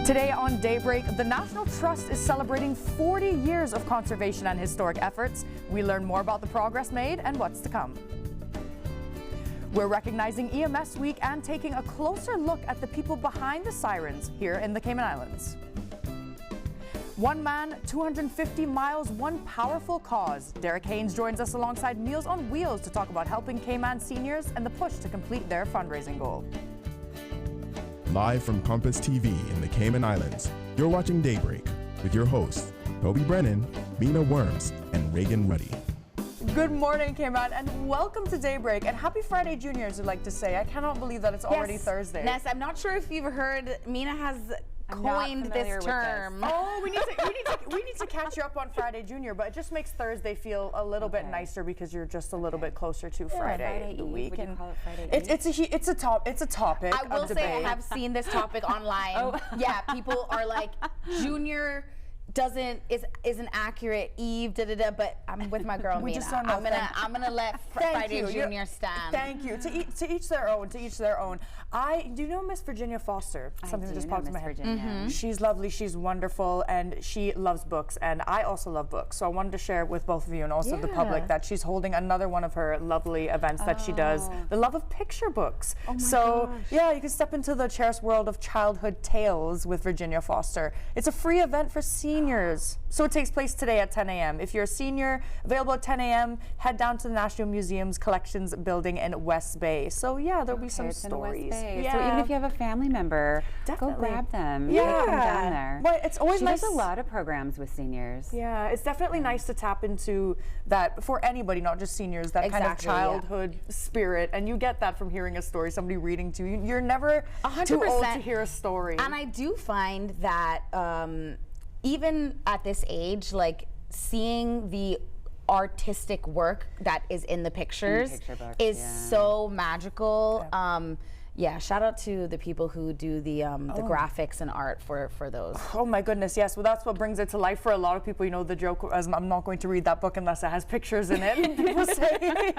Today on Daybreak, the National Trust is celebrating 40 years of conservation and historic efforts. We learn more about the progress made and what's to come. We're recognizing EMS Week and taking a closer look at the people behind the sirens here in the Cayman Islands. One man, 250 miles, one powerful cause. Derek Haynes joins us alongside Meals on Wheels to talk about helping Cayman seniors and the push to complete their fundraising goal. Live from Compass TV in the Cayman Islands, you're watching Daybreak with your hosts, Toby Brennan, Mina Worms, and Reagan Ruddy. Good morning, Cayman, and welcome to Daybreak. And happy Friday, Juniors, I'd like to say. I cannot believe that it's already Thursday. Ness, I'm not sure if you've heard, Mina has coined this term. Oh, we need to catch you up on Friday, Junior, but it just makes Thursday feel a little bit nicer because you're just a little bit closer to Friday the week. Would you call it Friday it's a topic. I will say I have seen this topic online. Yeah, people are like, Junior isn't accurate, Eve, but I'm with my girl Mina. I'm gonna let Friday Junior stand. Thank you. To each their own. To each their own. Do you know Miss Virginia Foster? Something that just popped in my head. Mm-hmm. She's lovely. She's wonderful, and she loves books, and I also love books. So I wanted to share with both of you and also the public that she's holding another one of her lovely events that she does, the Love of Picture Books. Oh my gosh. Yeah, you can step into the cherished world of childhood tales with Virginia Foster. It's a free event for seniors. So it takes place today at 10 a.m. If you're a senior, available at 10 a.m., head down to the National Museum's Collections Building in West Bay. So yeah, there'll be some stories. Yeah. So even if you have a family member, go grab them. Come down there. Well, it's always nice. There's a lot of programs with seniors. Yeah, it's definitely nice to tap into that for anybody, not just seniors, that kind of childhood spirit. And you get that from hearing a story, somebody reading to you. You're never 100%. too old to hear a story. And I do find that even at this age, like seeing the artistic work that is in the pictures is so magical. Yeah, shout out to the people who do the graphics and art for those. Oh my goodness, yes. Well, that's what brings it to life for a lot of people. You know, the joke, as I'm not going to read that book unless it has pictures in it, people say,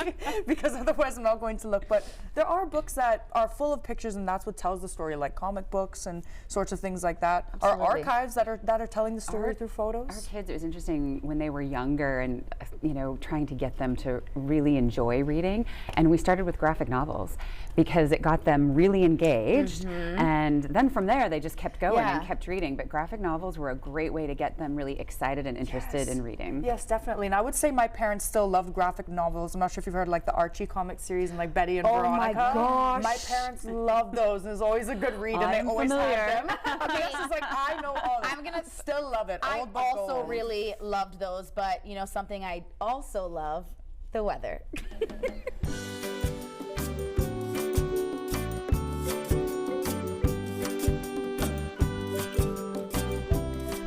because otherwise I'm not going to look. But there are books that are full of pictures, and that's what tells the story, like comic books and sorts of things like that. Absolutely. Are archives that are telling the story through photos. Our kids, it was interesting when they were younger and, you know, trying to get them to really enjoy reading. And we started with graphic novels because it got them really engaged, and then from there they just kept going and kept reading. But graphic novels were a great way to get them really excited and interested in reading. Yes, definitely. And I would say my parents still love graphic novels. I'm not sure if you've heard like the Archie comic series and like Betty and Veronica. Oh my gosh. My parents love those, and it's always a good read, and they always have them. I mean, it's just like, I know all of them. I'm gonna still love it. I also really loved those, but you know something I also love, the weather.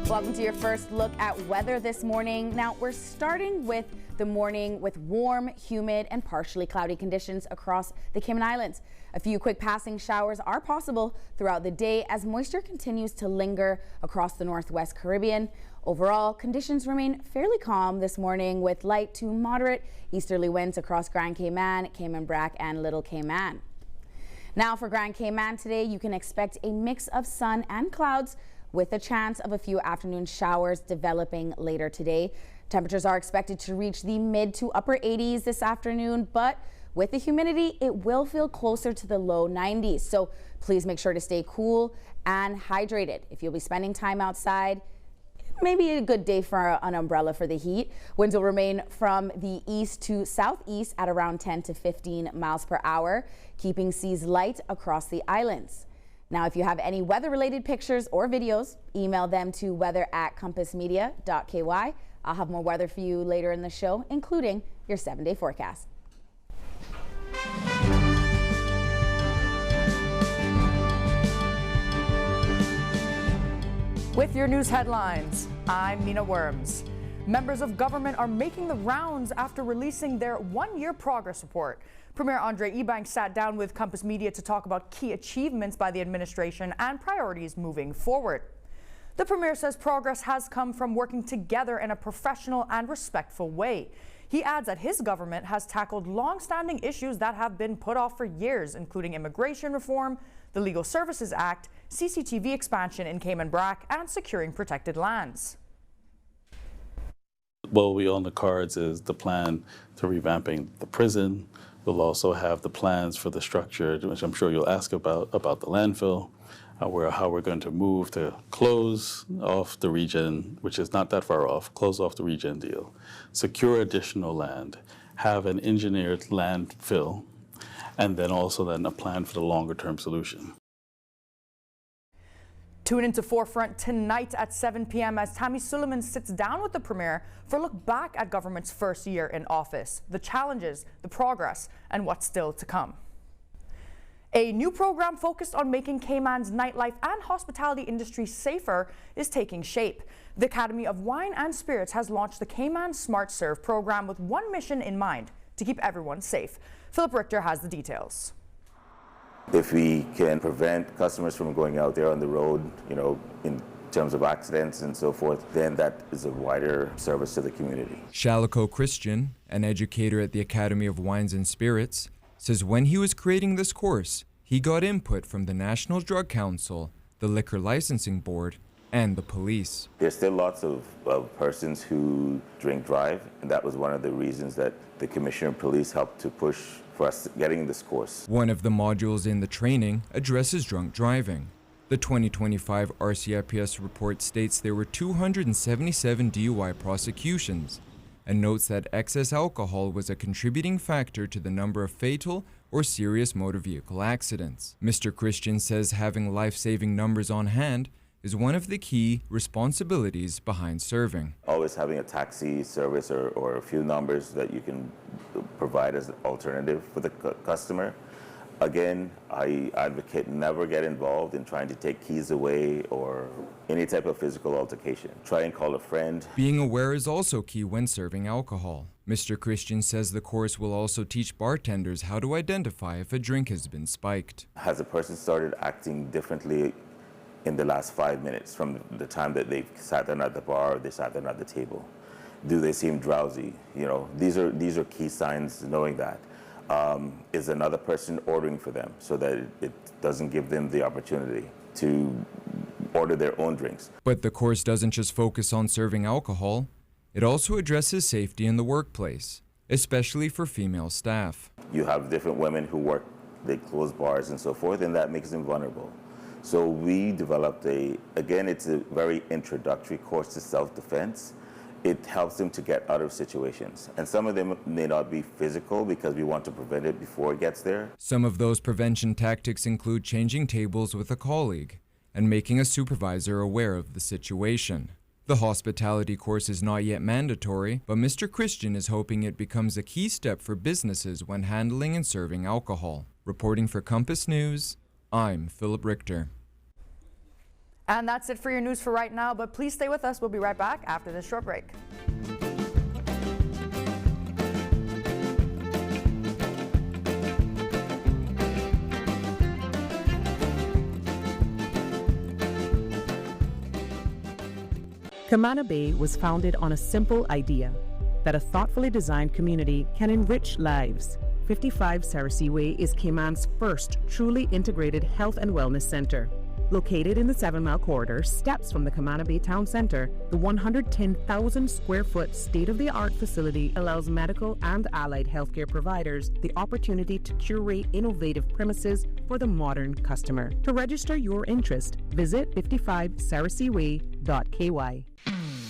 Welcome to your first look at weather this morning. Now, we're starting with the morning with warm, humid, and partially cloudy conditions across the Cayman Islands. A few quick passing showers are possible throughout the day as moisture continues to linger across the Northwest Caribbean. Overall, conditions remain fairly calm this morning with light to moderate easterly winds across Grand Cayman, Cayman Brac, and Little Cayman. Now for Grand Cayman today, you can expect a mix of sun and clouds with a chance of a few afternoon showers developing later today. Temperatures are expected to reach the mid to upper 80s this afternoon, but with the humidity, it will feel closer to the low 90s. So please make sure to stay cool and hydrated. If you'll be spending time outside, maybe a good day for an umbrella for the heat. Winds will remain from the east to southeast at around 10 to 15 miles per hour, keeping seas light across the islands. Now, if you have any weather-related pictures or videos, email them to weather@compassmedia.ky. I'll have more weather for you later in the show, including your 7-day forecast. With your news headlines, I'm Mina Worms. Members of government are making the rounds after releasing their one-year progress report. Premier Andre Ebanks sat down with Compass Media to talk about key achievements by the administration and priorities moving forward. The Premier says progress has come from working together in a professional and respectful way. He adds that his government has tackled long-standing issues that have been put off for years, including immigration reform, the Legal Services Act, CCTV expansion in Cayman Brac, and securing protected lands. What will be on the cards is the plan to revamping the prison. We'll also have the plans for the structure, which I'm sure you'll ask about the landfill, how we're going to move to close off the region, which is not that far off, close off the region deal, secure additional land, have an engineered landfill, and then also a plan for the longer term solution. Tune into Forefront tonight at 7 p.m. as Tammy Suleiman sits down with the Premier for a look back at government's first year in office, the challenges, the progress, and what's still to come. A new program focused on making Cayman's nightlife and hospitality industry safer is taking shape. The Academy of Wine and Spirits has launched the Cayman Smart Serve program with one mission in mind: to keep everyone safe. Philip Richter has the details. If we can prevent customers from going out there on the road, in terms of accidents and so forth, then that is a wider service to the community. Shalico Christian, an educator at the Academy of Wines and Spirits, says when he was creating this course, he got input from the National Drug Council, the Liquor Licensing Board, and the police. There's still lots of persons who drink drive, and that was one of the reasons that the Commissioner of Police helped to push for us getting this course. One of the modules in the training addresses drunk driving. The 2025 RCIPS report states there were 277 DUI prosecutions and notes that excess alcohol was a contributing factor to the number of fatal or serious motor vehicle accidents. Mr. Christian says having life-saving numbers on hand is one of the key responsibilities behind serving. Always having a taxi service or a few numbers that you can provide as an alternative for the customer. Again, I advocate never get involved in trying to take keys away or any type of physical altercation. Try and call a friend. Being aware is also key when serving alcohol. Mr. Christian says the course will also teach bartenders how to identify if a drink has been spiked. Has a person started acting differently in the last 5 minutes from the time that they sat down at the bar or they sat down at the table? Do they seem drowsy? These are key signs knowing that. Is another person ordering for them so that it doesn't give them the opportunity to order their own drinks? But the course doesn't just focus on serving alcohol. It also addresses safety in the workplace, especially for female staff. You have different women who work, they close bars and so forth, and that makes them vulnerable. So we developed it's a very introductory course to self-defense. It helps them to get out of situations. And some of them may not be physical because we want to prevent it before it gets there. Some of those prevention tactics include changing tables with a colleague and making a supervisor aware of the situation. The hospitality course is not yet mandatory, but Mr. Christian is hoping it becomes a key step for businesses when handling and serving alcohol. Reporting for Compass News, I'm Philip Richter. And that's it for your news for right now, but please stay with us. We'll be right back after this short break. Camana Bay was founded on a simple idea that a thoughtfully designed community can enrich lives. 55 Sarasee Way is Cayman's first truly integrated health and wellness center. Located in the 7 Mile Corridor, steps from the Camana Bay Town Center, the 110,000 square foot state-of-the-art facility allows medical and allied healthcare providers the opportunity to curate innovative premises for the modern customer. To register your interest, visit 55saraseeway.ky.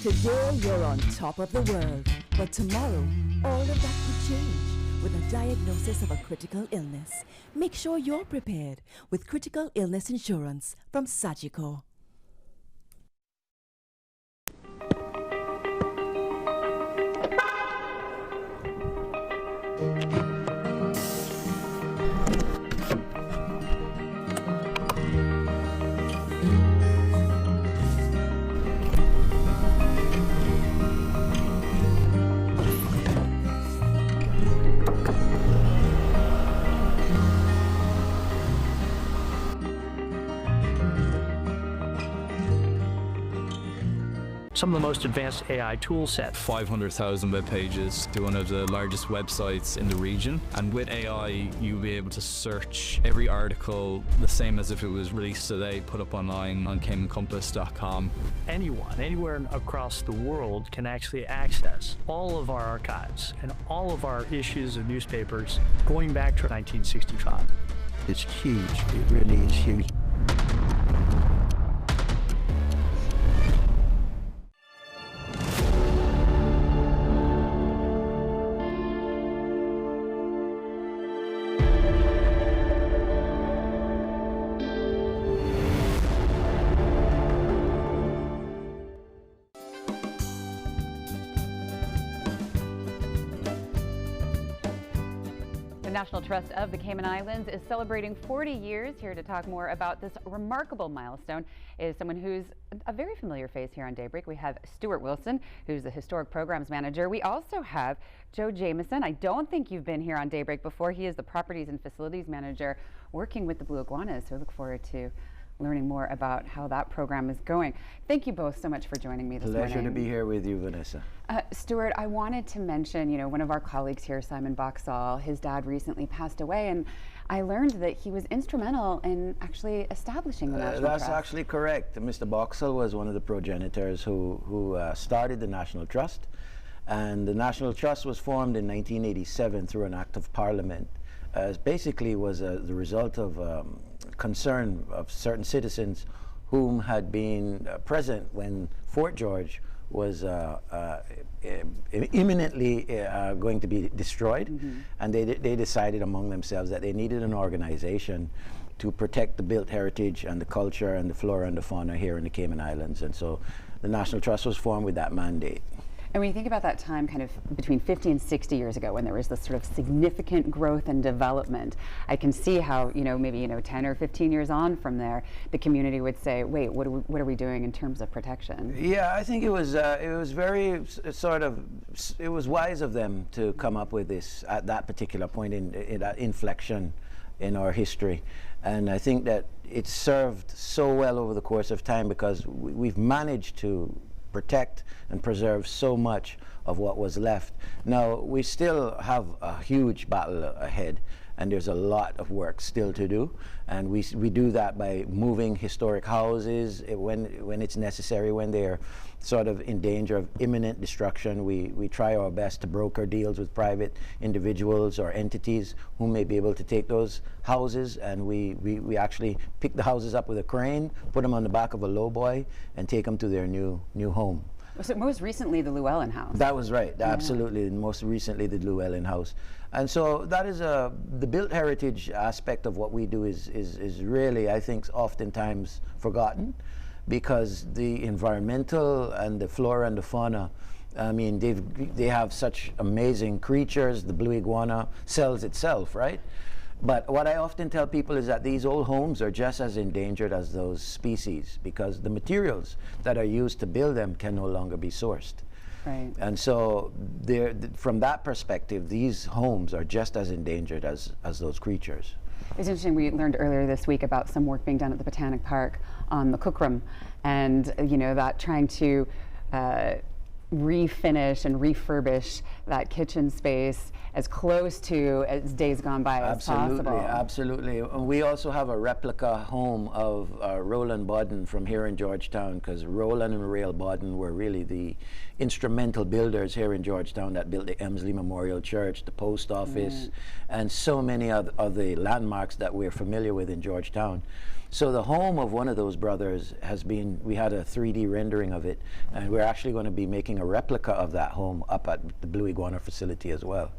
Today you're on top of the world, but tomorrow all of that could change. With a diagnosis of a critical illness, make sure you're prepared with critical illness insurance from Sagicor. some of the most advanced AI tool set. 500,000 web pages to one of the largest websites in the region. And with AI, you'll be able to search every article the same as if it was released today, put up online on CaymanCompass.com. Anyone, anywhere across the world can actually access all of our archives and all of our issues of newspapers going back to 1965. It's huge. It really is huge. The National Trust of the Cayman Islands is celebrating 40 years. Here to talk more about this remarkable milestone is someone who's a very familiar face here on Daybreak. We have Stuart Wilson, who's the Historic Programs Manager. We also have Joe Jameson. I don't think you've been here on Daybreak before. He is the Properties and Facilities Manager working with the Blue Iguanas. So I look forward to learning more about how that program is going. Thank you both so much for joining me this morning. Pleasure to be here with you, Vanessa. Stuart, I wanted to mention, one of our colleagues here, Simon Boxall, his dad recently passed away, and I learned that he was instrumental in actually establishing the National Trust. That's actually correct. Mr. Boxall was one of the progenitors who started the National Trust, and the National Trust was formed in 1987 through an act of Parliament. Basically was the result of concern of certain citizens whom had been present when Fort George was imminently going to be destroyed, and they decided among themselves that they needed an organization to protect the built heritage and the culture and the flora and the fauna here in the Cayman Islands, and so the National Trust was formed with that mandate. And when you think about that time kind of between 50 and 60 years ago when there was this sort of significant growth and development, I can see how, maybe 10 or 15 years on from there, the community would say, wait, what are we doing in terms of protection? Yeah, I think it was very it was wise of them to come up with this at that particular point in that inflection in our history. And I think that it served so well over the course of time because we've managed to protect and preserve so much of what was left. Now, we still have a huge battle ahead, and there's a lot of work still to do, and we do that by moving historic houses when it's necessary, when they're sort of in danger of imminent destruction. We try our best to broker deals with private individuals or entities who may be able to take those houses, and we actually pick the houses up with a crane, put them on the back of a lowboy, and take them to their new home. So most recently, the Llewellyn House. That was right, absolutely. Most recently, the Llewellyn House. And so that is the built heritage aspect of what we do is really, I think, oftentimes forgotten, because the environmental and the flora and the fauna, I mean, they have such amazing creatures. The blue iguana sells itself, right? But what I often tell people is that these old homes are just as endangered as those species, because the materials that are used to build them can no longer be sourced. Right. And so from that perspective, these homes are just as endangered as those creatures. It's interesting, we learned earlier this week about some work being done at the Botanic Park on the cookroom, and that trying to refinish and refurbish that kitchen space as close to as days gone by as possible. Absolutely. We also have a replica home of Roland Bodden from here in Georgetown, because Roland and Rael Bodden were really the instrumental builders here in Georgetown that built the Emsley Memorial Church, the post office, and so many of the landmarks that we're familiar with in Georgetown. So the home of one of those brothers we had a 3D rendering of it, and we're actually going to be making a replica of that home up at the Blue Iguana facility as well.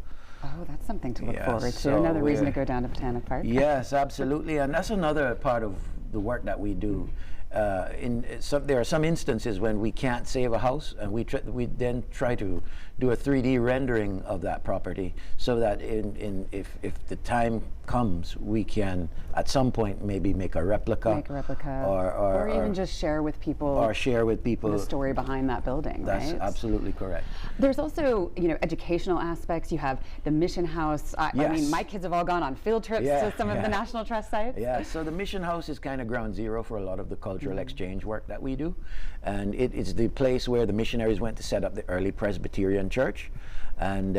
Oh, that's something to look forward to. Another reason to go down to Botanic Park. Yes, absolutely. And that's another part of the work that we do. There are some instances when we can't save a house, and we then try to do a 3D rendering of that property, so that if the time comes, we can at some point maybe make a replica, or even just share with people, the story behind that building. That's absolutely correct. There's also educational aspects. You have the Mission House. I mean, my kids have all gone on field trips to some of the National Trust sites. Yeah, so the Mission House is kind of ground zero for a lot of the culture cultural exchange work that we do. And it's the place where the missionaries went to set up the early Presbyterian church. And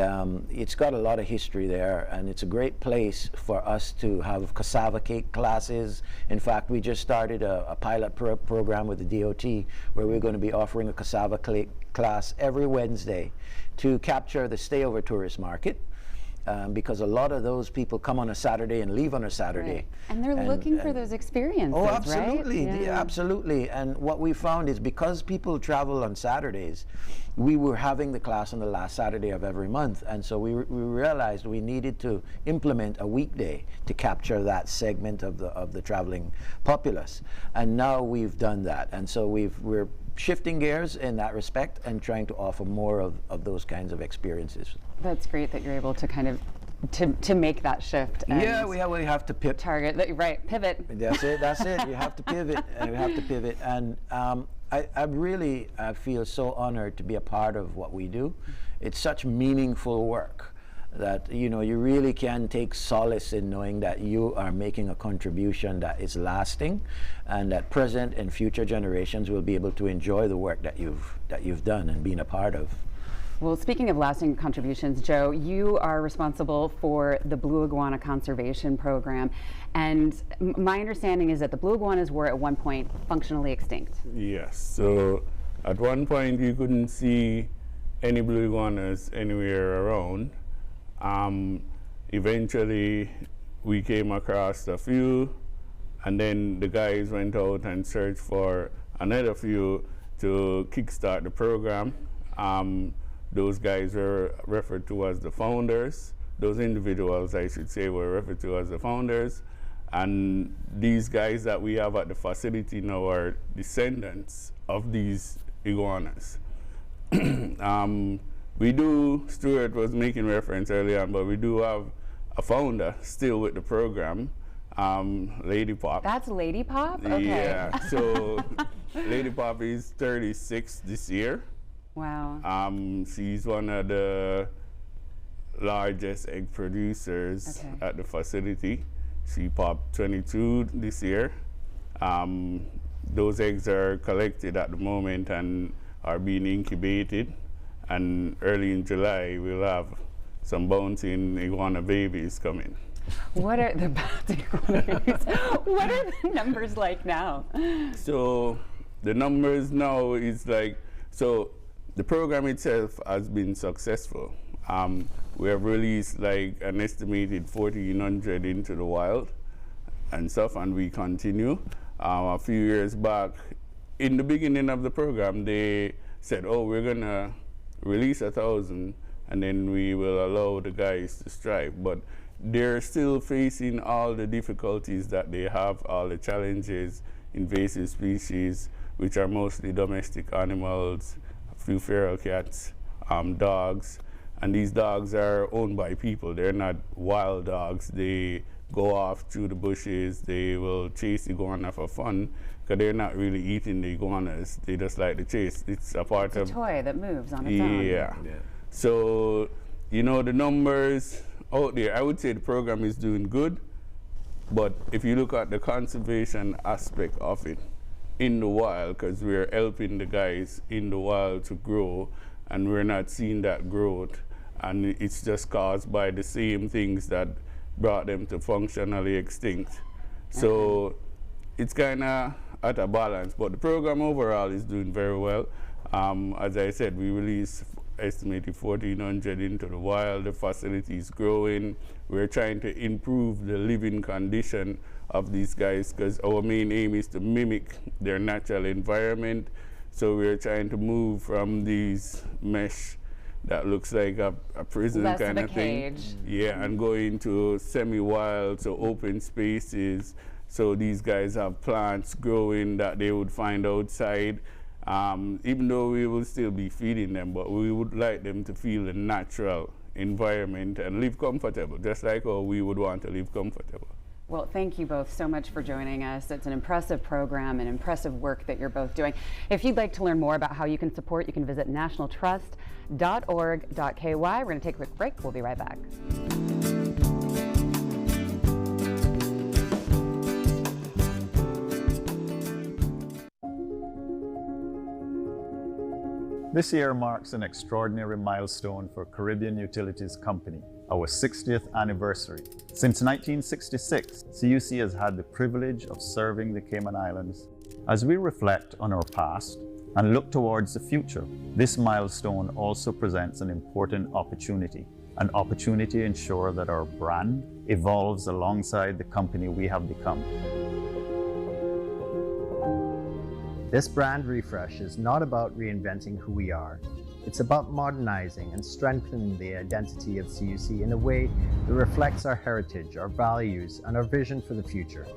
it's got a lot of history there, and it's a great place for us to have cassava cake classes. In fact, we just started a pilot program with the DOT where we're going to be offering a cassava cake class every Wednesday to capture the stayover tourist market. Because a lot of those people come on a Saturday and leave on a Saturday. Right. And they're looking for those experiences, oh, absolutely, right? Yeah, absolutely. And what we found is because people travel on Saturdays, we were having the class on the last Saturday of every month. And so we realized we needed to implement a weekday to capture that segment of the traveling populace. And now we've done that. And so we're shifting gears in that respect and trying to offer more of those kinds of experiences. That's great that you're able to kind of to make that shift. And yeah, we have to pivot. Pivot. That's it. You have to pivot, and we have to pivot. And I feel so honored to be a part of what we do. It's such meaningful work that you really can take solace in knowing that you are making a contribution that is lasting, and that present and future generations will be able to enjoy the work that you've done and been a part of. Well, speaking of lasting contributions, Joe, you are responsible for the Blue Iguana Conservation Program, and my understanding is that the blue iguanas were at one point functionally extinct. Yes, so at one point you couldn't see any blue iguanas anywhere around. Eventually we came across a few, and then the guys went out and searched for another few to kickstart the program. Those guys were referred to as the founders. Those individuals, I should say, were referred to as the founders. And these guys that we have at the facility now are descendants of these iguanas. We do, Stuart was making reference earlier on, but we do have a founder still with the program, Lady Pop. That's Lady Pop? Okay. Yeah, so Lady Pop is 36 this year. Wow. She's one of the largest egg producers at the facility. She popped 22 this year. Those eggs are collected at the moment and are being incubated. And early in July, we'll have some bouncing iguana babies coming. What are the bouncing iguana babies? What are the numbers like now? So the numbers now is like, so the program itself has been successful. We have released like an estimated 1,400 into the wild and stuff, and we continue. A few years back, in the beginning of the program, they said, oh, we're gonna release 1,000 and then we will allow the guys to strive. But they're still facing all the difficulties that they have, all the challenges, invasive species, which are mostly domestic animals, a few feral cats, dogs. And these dogs are owned by people. They're not wild dogs. They go off through the bushes. They will chase iguana for fun, because they're not really eating the iguanas. They just like to chase. It's a part of... It's a toy that moves on its own. Yeah. So, the numbers out there, I would say the program is doing good, but if you look at the conservation aspect of it in the wild, because we're helping the guys in the wild to grow, and we're not seeing that growth, and it's just caused by the same things that brought them to functionally extinct. So it's kind of at a balance, but the program overall is doing very well. As I said, we released estimated 1,400 into the wild. The facility is growing. We're trying to improve the living condition of these guys, because our main aim is to mimic their natural environment. So we're trying to move from these mesh that looks like a prison kind of thing. Yeah, and go into semi-wild, so open spaces. So these guys have plants growing that they would find outside. Even though we will still be feeding them, but we would like them to feel the natural environment and live comfortable, just like how we would want to live comfortable. Well, thank you both so much for joining us. It's an impressive program and impressive work that you're both doing. If you'd like to learn more about how you can support, you can visit nationaltrust.org.ky. We're going to take a quick break. We'll be right back. This year marks an extraordinary milestone for Caribbean Utilities Company, our 60th anniversary. Since 1966, CUC has had the privilege of serving the Cayman Islands. As we reflect on our past and look towards the future, this milestone also presents an important opportunity to ensure that our brand evolves alongside the company we have become. This brand refresh is not about reinventing who we are. It's about modernizing and strengthening the identity of CUC in a way that reflects our heritage, our values, and our vision for the future.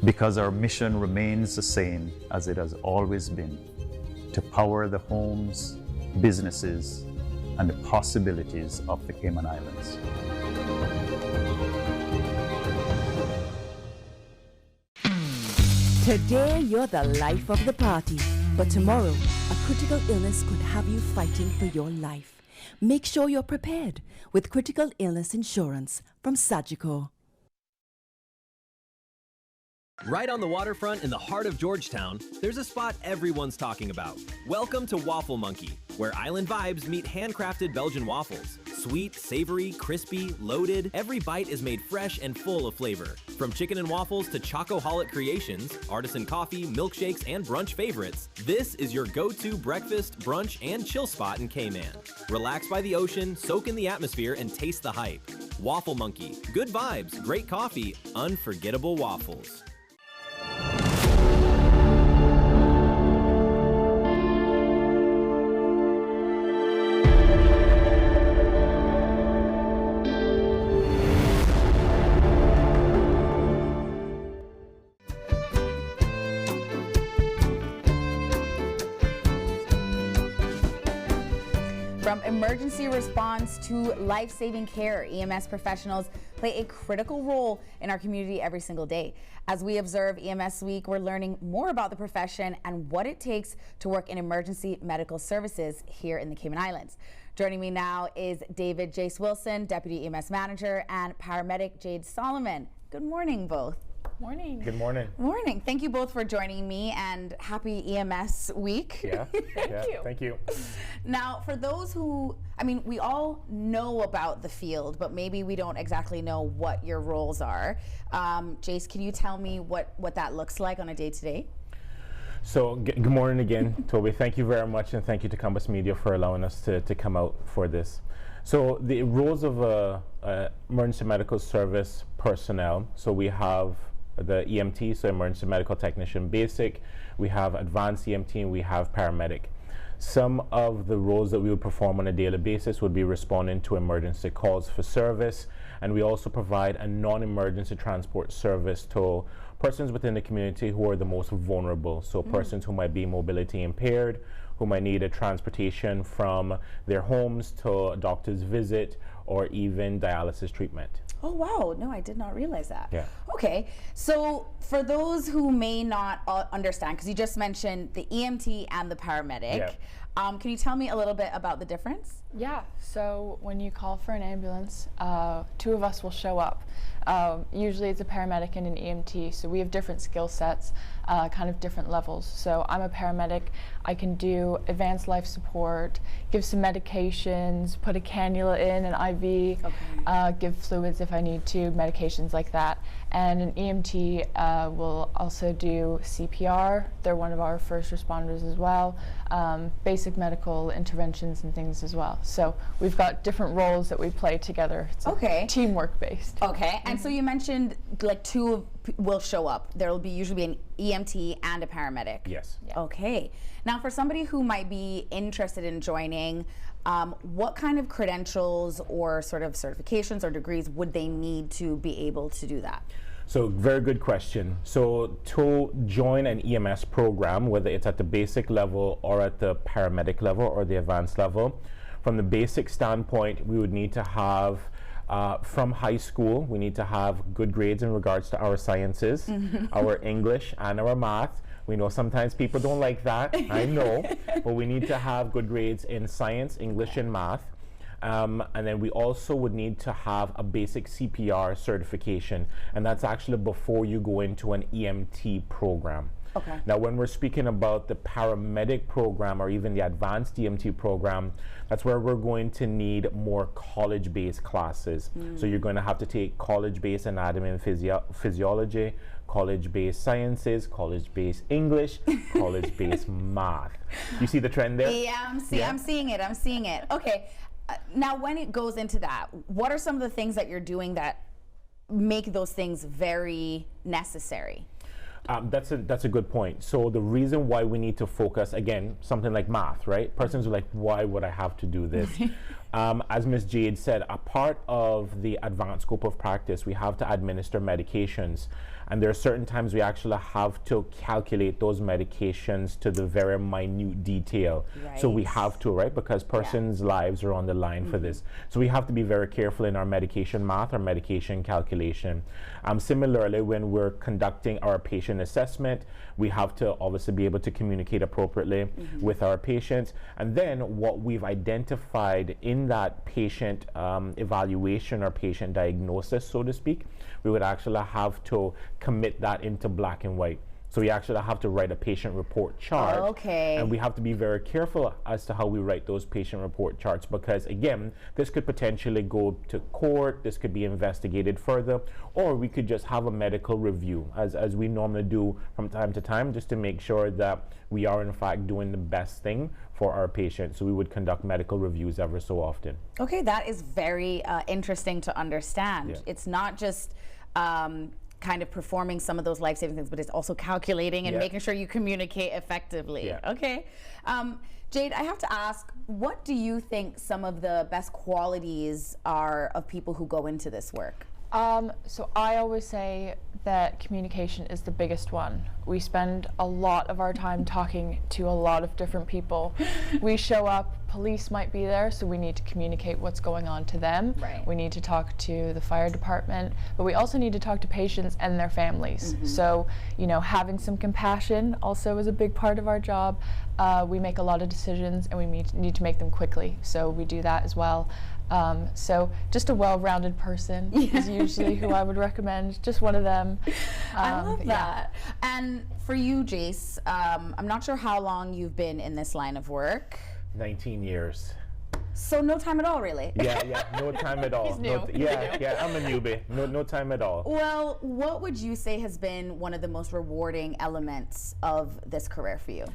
Because our mission remains the same as it has always been, to power the homes, businesses, and the possibilities of the Cayman Islands. Today, you're the life of the party, but tomorrow, a critical illness could have you fighting for your life. Make sure you're prepared with critical illness insurance from Sagicor. Right on the waterfront in the heart of Georgetown, there's a spot everyone's talking about. Welcome to Waffle Monkey, where island vibes meet handcrafted Belgian waffles. Sweet, savory, crispy, loaded, every bite is made fresh and full of flavor. From chicken and waffles to Chocoholic creations, artisan coffee, milkshakes, and brunch favorites, this is your go-to breakfast, brunch, and chill spot in Cayman. Relax by the ocean, soak in the atmosphere, and taste the hype. Waffle Monkey. Good vibes, great coffee, unforgettable waffles. From emergency response to life-saving care, EMS professionals play a critical role in our community every single day. As we observe EMS Week, we're learning more about the profession and what it takes to work in emergency medical services here in the Cayman Islands. Joining me now is David Jace Wilson, Deputy EMS Manager, and Paramedic Jade Solomon. Good morning, both. Morning. Good morning. Morning. Thank you both for joining me, and happy EMS Week. Yeah. Thank you. Now, for those who, I mean, we all know about the field, but maybe we don't exactly know what your roles are. Jace, can you tell me what that looks like on a day-to-day? So, good morning again, Toby. Thank you very much, and thank you to Compass Media for allowing us to come out for this. So, the roles of emergency medical service personnel, so we have the EMT, so emergency medical technician basic, we have advanced EMT, and we have paramedic. Some of the roles that we would perform on a daily basis would be responding to emergency calls for service, and we also provide a non-emergency transport service to persons within the community who are the most vulnerable, so persons who might be mobility impaired, who might need a transportation from their homes to a doctor's visit or even dialysis treatment. Oh, wow. No, I did not realize that. Yeah. Okay. So for those who may not understand, because you just mentioned the EMT and the paramedic, can you tell me a little bit about the difference? Yeah. So when you call for an ambulance, two of us will show up. Usually it's a paramedic and an EMT, so we have different skill sets, kind of different levels. So I'm a paramedic. I can do advanced life support, give some medications, put a cannula in, an IV, give fluids if I need to, medications like that. And an EMT will also do CPR. They're one of our first responders as well. Basic medical interventions and things as well. So we've got different roles that we play together. It's teamwork based. Okay, and so you mentioned like two will show up. There will be usually an EMT and a paramedic. Yes. Yeah. Okay. Now for somebody who might be interested in joining, what kind of credentials or sort of certifications or degrees would they need to be able to do that? So very good question. So to join an EMS program, whether it's at the basic level or at the paramedic level or the advanced level, from the basic standpoint, we would need to have from high school, we need to have good grades in regards to our sciences, our English and our math. We know sometimes people don't like that, I know, but we need to have good grades in science, English, and math. And then we also would need to have a basic CPR certification, and that's actually before you go into an EMT program. Okay. Now, when we're speaking about the paramedic program or even the advanced EMT program, that's where we're going to need more college-based classes. So you're going to have to take college-based anatomy and physiology, college-based sciences, college-based English, college-based math. You see the trend there? Yeah, I'm seeing it. Okay. Now, when it goes into that, what are some of the things that you're doing that make those things very necessary? That's a good point. So the reason why we need to focus, again, something like math, right? Persons are like, why would I have to do this? As Ms. Jade said, a part of the advanced scope of practice, we have to administer medications. And there are certain times we actually have to calculate those medications to the very minute detail. Right. So we have to, right? Because persons' lives are on the line for this. So we have to be very careful in our medication math, our medication calculation. Similarly, when we're conducting our patient assessment, we have to obviously be able to communicate appropriately with our patients. And then what we've identified in that patient evaluation or patient diagnosis, so to speak, we would actually have to commit that into black and white. So we actually have to write a patient report chart. Okay. And we have to be very careful as to how we write those patient report charts, because again, this could potentially go to court, this could be investigated further, or we could just have a medical review as we normally do from time to time, just to make sure that we are in fact doing the best thing for our patients. So we would conduct medical reviews ever so often. Okay, that is very interesting to understand. Yeah. It's not just kind of performing some of those life-saving things, but it's also calculating and making sure you communicate effectively. Yeah. Okay. Jade, I have to ask, what do you think some of the best qualities are of people who go into this work? So I always say that communication is the biggest one. We spend a lot of our time talking to a lot of different people. We show up, police might be there, so we need to communicate what's going on to them. Right. We need to talk to the fire department, but we also need to talk to patients and their families. So, you know, having some compassion also is a big part of our job. We make a lot of decisions and we need to make them quickly, so we do that as well. So just a well-rounded person is usually who I would recommend, just one of them. I love that. And for you, Jace, I'm not sure how long you've been in this line of work. 19 years. So no time at all, really? Yeah, no time at all. He's new. I'm a newbie. No time at all. Well, what would you say has been one of the most rewarding elements of this career for you?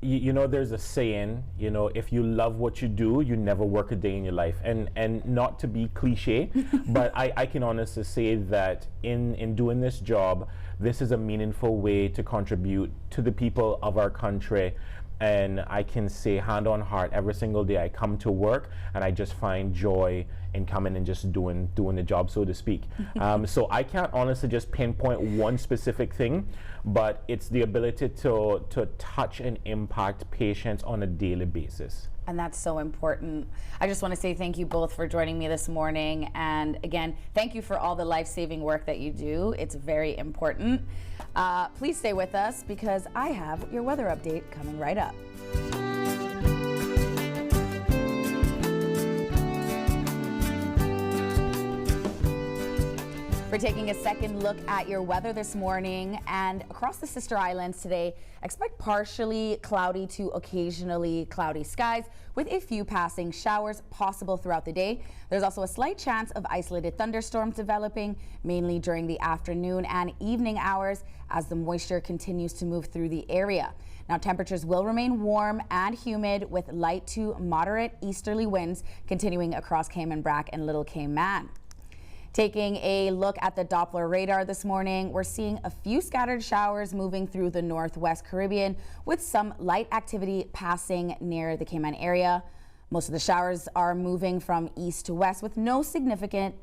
You know, there's a saying, you know, if you love what you do, you never work a day in your life. And not to be cliche, but I can honestly say that in doing this job, this is a meaningful way to contribute to the people of our country. And I can say hand on heart, every single day I come to work and I just find joy in coming and just doing the job, so to speak. So I can't honestly just pinpoint one specific thing, but it's the ability to touch and impact patients on a daily basis. And that's so important. I just want to say thank you both for joining me this morning. And again, thank you for all the life-saving work that you do. It's very important. Please stay with us because I have your weather update coming right up. We're taking a second look at your weather this morning, and across the Sister Islands today, expect partially cloudy to occasionally cloudy skies with a few passing showers possible throughout the day. There's also a slight chance of isolated thunderstorms developing, mainly during the afternoon and evening hours as the moisture continues to move through the area. Now, temperatures will remain warm and humid with light to moderate easterly winds continuing across Cayman Brac and Little Cayman. Taking a look at the Doppler radar this morning, we're seeing a few scattered showers moving through the Northwest Caribbean with some light activity passing near the Cayman area. Most of the showers are moving from east to west with no significant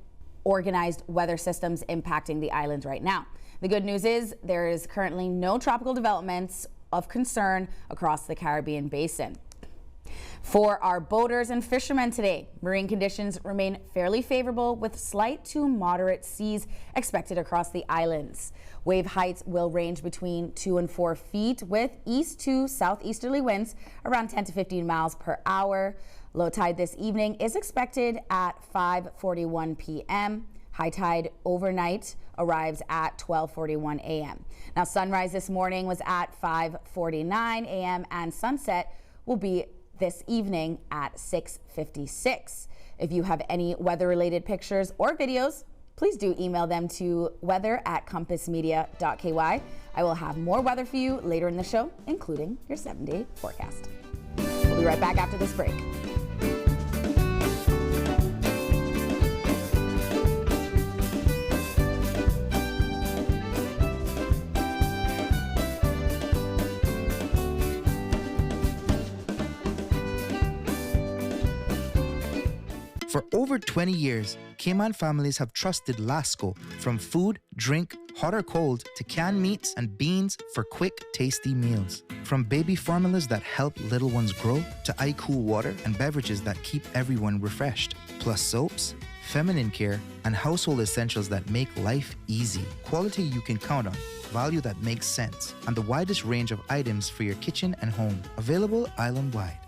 organized weather systems impacting the islands right now. The good news is there is currently no tropical developments of concern across the Caribbean basin. For our boaters and fishermen today, marine conditions remain fairly favorable with slight to moderate seas expected across the islands. Wave heights will range between 2 and 4 feet with east to southeasterly winds around 10 to 15 miles per hour. Low tide this evening is expected at 5:41 p.m. High tide overnight arrives at 12:41 a.m. Now, sunrise this morning was at 5:49 a.m. and sunset will be this evening at 6:56. If you have any weather-related pictures or videos, please do email them to weather@compassmedia.ky. I will have more weather for you later in the show, including your 7-day forecast. We'll be right back after this break. For over 20 years, Cayman families have trusted Lasco. From food, drink, hot or cold, to canned meats and beans for quick, tasty meals. From baby formulas that help little ones grow, to iCool water and beverages that keep everyone refreshed. Plus soaps, feminine care, and household essentials that make life easy. Quality you can count on, value that makes sense, and the widest range of items for your kitchen and home. Available island-wide.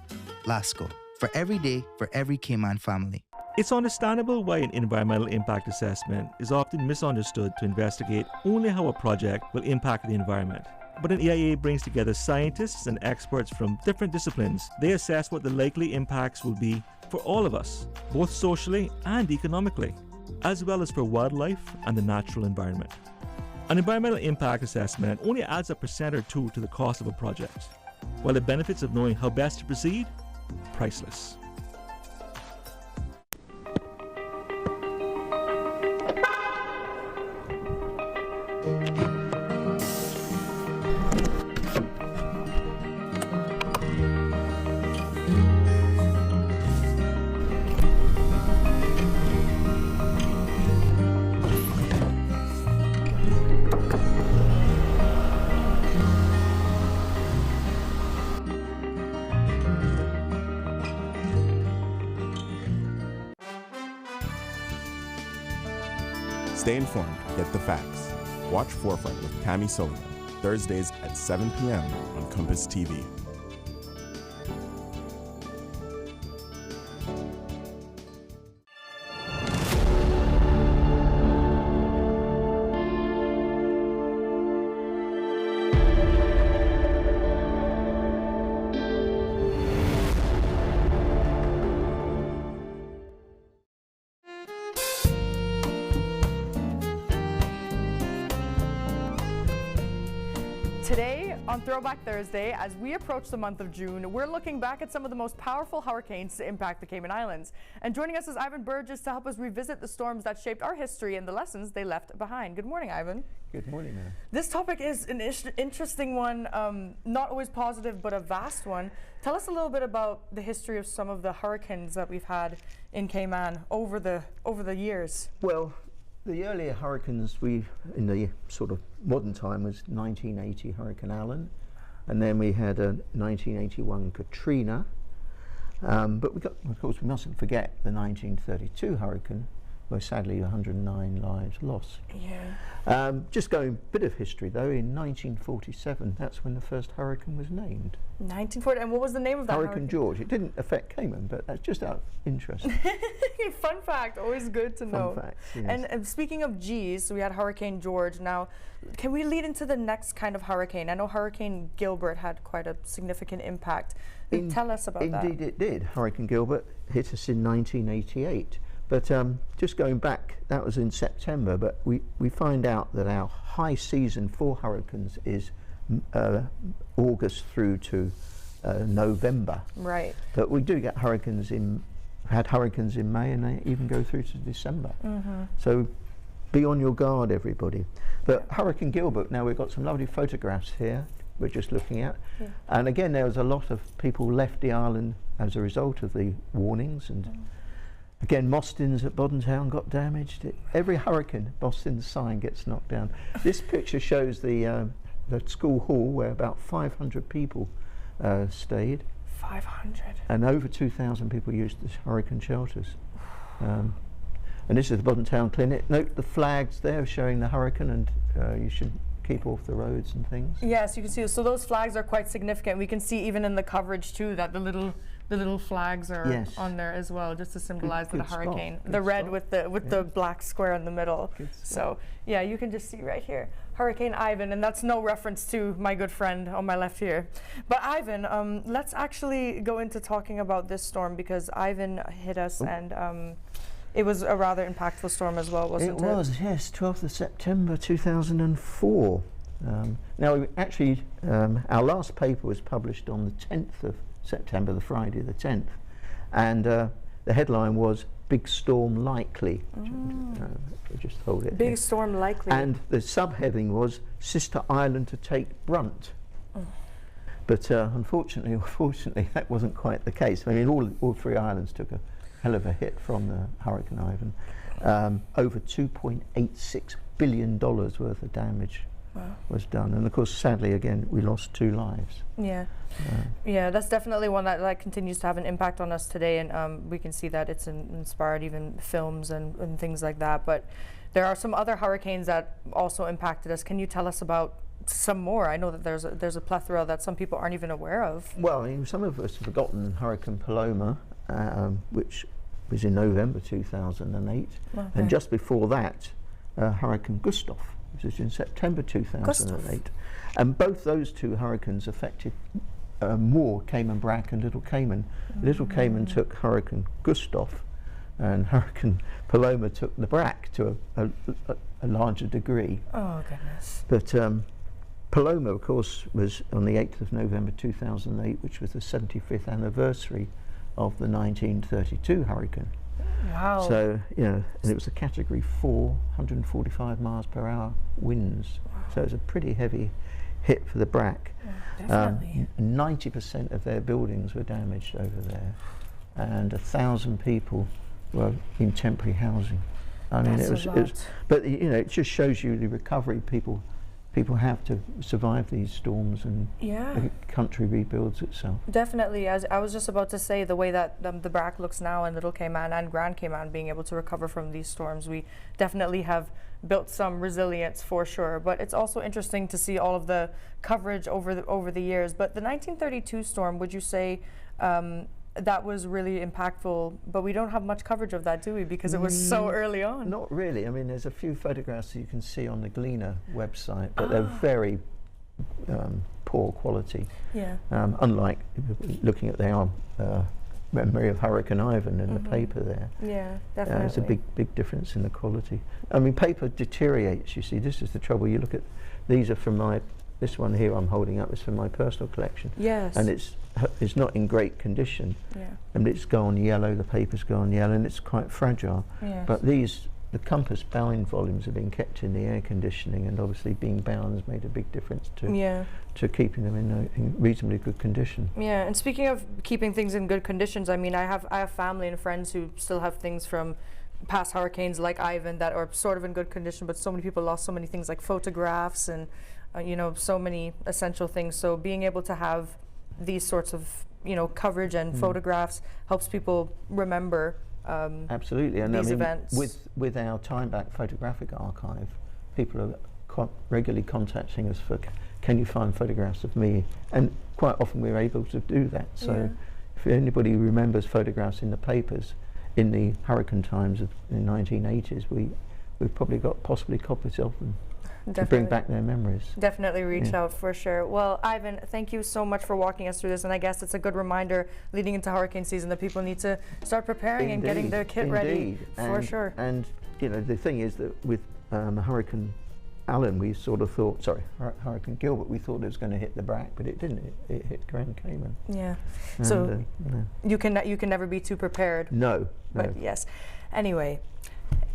Lasco. For every day, for every Cayman family. It's understandable why an environmental impact assessment is often misunderstood to investigate only how a project will impact the environment. But an EIA brings together scientists and experts from different disciplines. They assess what the likely impacts will be for all of us, both socially and economically, as well as for wildlife and the natural environment. An environmental impact assessment only adds a % or 2 to the cost of a project, while the benefits of knowing how best to proceed, priceless. Stay informed, get the facts. Watch Forefront with Tammy Sullivan, Thursdays at 7 p.m. on Compass TV. Today on Throwback Thursday, as we approach the month of June, we're looking back at some of the most powerful hurricanes to impact the Cayman Islands. And joining us is Ivan Burgess to help us revisit the storms that shaped our history and the lessons they left behind. Good morning, Ivan. Good morning, man. This topic is an interesting one, not always positive, but a vast one. Tell us a little bit about the history of some of the hurricanes that we've had in Cayman over the years. Well, the earlier hurricanes in the sort of modern time was 1980 Hurricane Allen, and then we had a 1981 Katrina, but of course we mustn't forget the 1932 hurricane, where sadly 109 lives lost. Yeah. Just going a bit of history though, in 1947, that's when the first hurricane was named. 1940, and what was the name of that hurricane? Hurricane George. It didn't affect Cayman, but that's just out of interest. Fun fact, always good to know. Fun fact, yes. And speaking of G's, so we had Hurricane George. Now, can we lead into the next kind of hurricane? I know Hurricane Gilbert had quite a significant impact. Tell us about that. Indeed it did. Hurricane Gilbert hit us in 1988. But just going back, that was in September, but we find out that our high season for hurricanes is August through to November. Right. But we do get hurricanes had hurricanes in May, and they even go through to December. Mm-hmm. So be on your guard, everybody. But Hurricane Gilbert, now we've got some lovely photographs here we're just looking at. Yeah. And again, there was a lot of people left the island as a result of the warnings. And again, Mostyn's at Bodden Town got damaged. Every hurricane, Mostyn's sign gets knocked down. This picture shows the school hall where about 500 people stayed. 500. And over 2,000 people used the hurricane shelters. And this is the Bodden Town Clinic. Note the flags there showing the hurricane, and you should keep off the roads and things. Yes, you can see. So those flags are quite significant. We can see even in the coverage too that the little the little flags are Yes. on there as well, just to symbolize good the hurricane. spot, The good red spot. with the black square in the middle. So yeah, you can just see right here, Hurricane Ivan, and that's no reference to my good friend on my left here. But Ivan, let's actually go into talking about this storm, because Ivan hit us, and it was a rather impactful storm as well, wasn't it? It was, yes, 12th of September 2004. Now, actually, our last paper was published on the 10th of September, the Friday the 10th, and the headline was "Big Storm Likely." Just hold it. Big here. storm likely. And the subheading was "Sister Island to take brunt." But unfortunately, that wasn't quite the case. I mean, all three islands took a hell of a hit from the Hurricane Ivan. Over $2.86 billion worth of damage was done, and of course, sadly, again, we lost 2 lives. Yeah, yeah, that's definitely one that continues to have an impact on us today, and we can see that it's inspired even films and things like that. But there are some other hurricanes that also impacted us. Can you tell us about some more? I know that there's a plethora that some people aren't even aware of. Well, I mean, some of us have forgotten Hurricane Paloma, which was in November 2008, and just before that, Hurricane Gustav, which was in September 2008. And both those 2 hurricanes affected more Cayman Brac and Little Cayman. Little Cayman took Hurricane Gustav, and Hurricane Paloma took the Brac to a larger degree. Oh, goodness. But Paloma, of course, was on the 8th of November 2008, which was the 75th anniversary of the 1932 hurricane. Wow. So, and it was a Category 4, 145 miles per hour winds. So it was a pretty heavy hit for the Brac. Definitely. 90% of their buildings were damaged over there, and 1,000 people were in temporary housing. I mean, That's it was, but it just shows you the recovery people have to survive these storms, and the country rebuilds itself. Definitely. As I was just about to say, the way that the Brac looks now, and Little Cayman and Grand Cayman being able to recover from these storms, we definitely have built some resilience for sure. But it's also interesting to see all of the coverage over the years. But the 1932 storm, would you say that was really impactful, but we don't have much coverage of that, do we? Because it was so early on. Not really. I mean, there's a few photographs that you can see on the Gleaner website, but they're very poor quality. Yeah. Unlike looking at their memory of Hurricane Ivan in the paper there. Yeah, definitely. There's a big difference in the quality. I mean, paper deteriorates, you see. This is the trouble. You look at, these are from this one here I'm holding up is from my personal collection. Yes. And it's not in great condition. Yeah. And it's gone yellow, the paper's gone yellow, and it's quite fragile. Yes. But the Compass bound volumes have been kept in the air conditioning, and obviously being bound has made a big difference to keeping them in reasonably good condition. Yeah, and speaking of keeping things in good conditions, I mean, I have family and friends who still have things from past hurricanes like Ivan that are sort of in good condition, but so many people lost so many things like photographs and so many essential things. So being able to have these sorts of coverage and photographs helps people remember absolutely, and these I mean, events. with our Time Back photographic archive, people are regularly contacting us for, can you find photographs of me? And quite often we're able to do that. So if anybody remembers photographs in the papers in the hurricane times of the 1980s, we've probably got possibly copies of them. To bring back their memories. Definitely reach out for sure. Well, Ivan, thank you so much for walking us through this, and I guess it's a good reminder leading into hurricane season that people need to start preparing and getting their kit ready for sure. And the thing is that with Hurricane Allen, we sort of thought, Hurricane Gilbert, we thought it was going to hit the Brac, but it didn't. It hit Grand Cayman. Yeah. And, so you can never be too prepared. No. But yes. Anyway.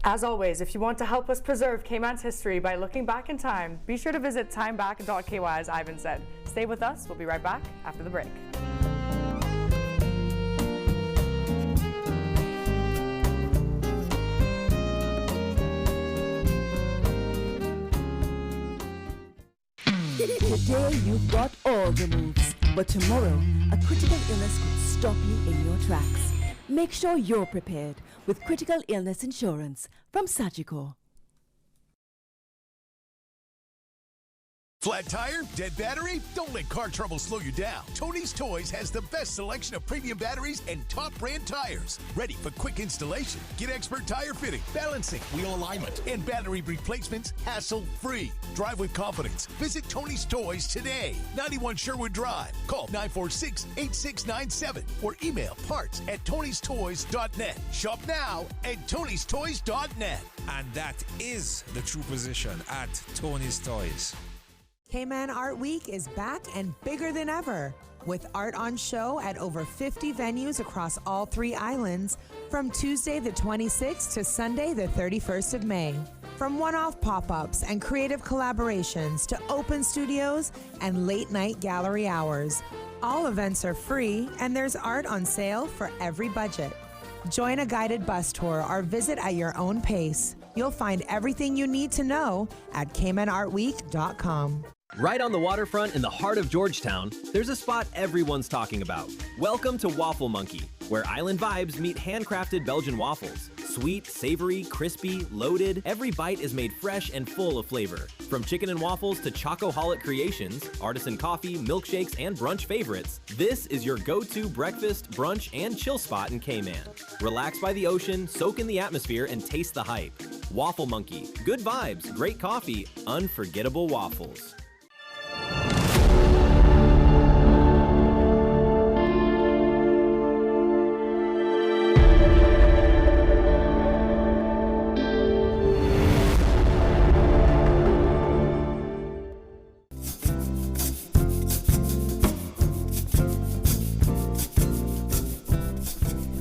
As always, if you want to help us preserve Cayman's history by looking back in time, be sure to visit timeback.ky, as Ivan said. Stay with us. We'll be right back after the break. Today you've got all the moves, but tomorrow a critical illness could stop you in your tracks. Make sure you're prepared with critical illness insurance from Sagicor. Flat tire? Dead battery? Don't let car trouble slow you down. Tony's Toys has the best selection of premium batteries and top brand tires. Ready for quick installation. Get expert tire fitting, balancing, wheel alignment, and battery replacements hassle-free. Drive with confidence. Visit Tony's Toys today. 91 Sherwood Drive. Call 946-8697 or email parts@tonystoys.net. Shop now at tonystoys.net. And that is the true position at Tony's Toys. Cayman Art Week is back and bigger than ever, with art on show at over 50 venues across all 3 islands from Tuesday the 26th to Sunday the 31st of May. From one-off pop-ups and creative collaborations to open studios and late-night gallery hours, all events are free and there's art on sale for every budget. Join a guided bus tour or visit at your own pace. You'll find everything you need to know at CaymanArtWeek.com. Right on the waterfront in the heart of Georgetown, there's a spot everyone's talking about. Welcome to Waffle Monkey, where island vibes meet handcrafted Belgian waffles. Sweet, savory, crispy, loaded, every bite is made fresh and full of flavor. From chicken and waffles to chocoholic creations, artisan coffee, milkshakes, and brunch favorites, this is your go-to breakfast, brunch, and chill spot in Cayman. Relax by the ocean, soak in the atmosphere, and taste the hype. Waffle Monkey, good vibes, great coffee, unforgettable waffles.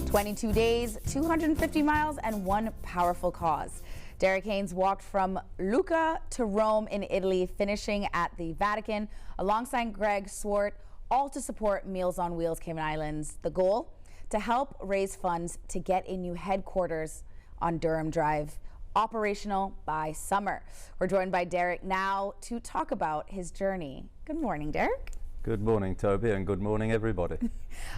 "22 days, 250 miles, and one powerful cause." Derek Haynes walked from Lucca to Rome in Italy, finishing at the Vatican alongside Greg Swart, all to support Meals on Wheels Cayman Islands. The goal? To help raise funds to get a new headquarters on Durham Drive, operational by summer. We're joined by Derek now to talk about his journey. Good morning, Derek. Good morning, Toby, and good morning, everybody.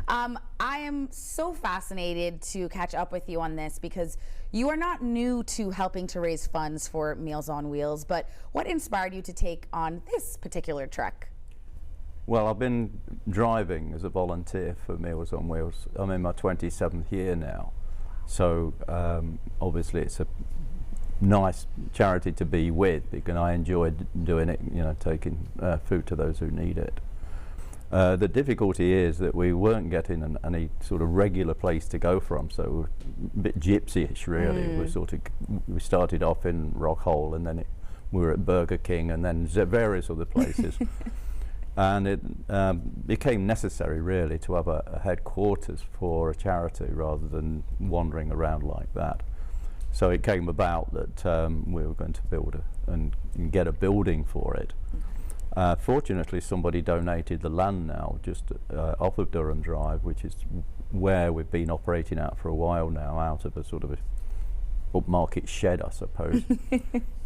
I am so fascinated to catch up with you on this because you are not new to helping to raise funds for Meals on Wheels, but what inspired you to take on this particular trek? Well, I've been driving as a volunteer for Meals on Wheels. I'm in my 27th year now, so obviously it's a nice charity to be with because I enjoy doing it, you know, taking food to those who need it. The difficulty is that we weren't getting any sort of regular place to go from, so we're a bit gypsy-ish really. We started off in Rockhole, and then we were at Burger King, and then various other places. And it became necessary really to have a headquarters for a charity rather than wandering around like that. So it came about that we were going to build and get a building for it. Fortunately, somebody donated the land now just off of Durham Drive, which is where we've been operating out for a while now, out of a sort of a upmarket shed, I suppose.